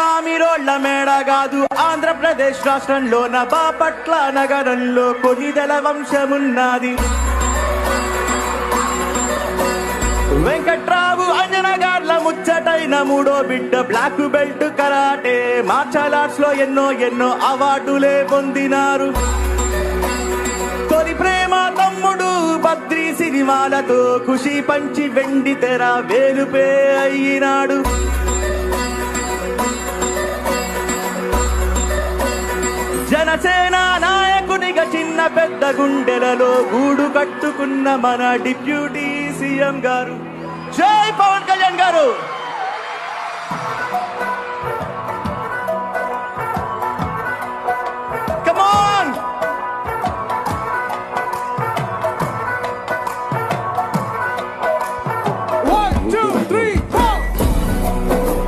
ఆమిరోళ్ల మేడ కాదు ఆంధ్రప్రదేశ్ రాష్ట్రంలోన బాపట్ల నగరంలో కొనిదెల వంశమున్నది. వెంకట్రావు అంజనగార్ల ముచ్చటైన మూడో బిడ్డ black belt karate martial arts లో ఎన్నో అవార్డులే పొందినారు. తొలి ప్రేమ తమ్ముడు బద్రీ సినిమాలతో ఖుషి పంచి వెండి తెర వేలుపే అయినాడు. జనసేన నాయకునిగా చిన్న పెద్ద గుండెలలో గూడు కట్టుకున్న మన డిప్యూటీ సీఎం గారు. జై పవన్ కళ్యాణ్ గారు.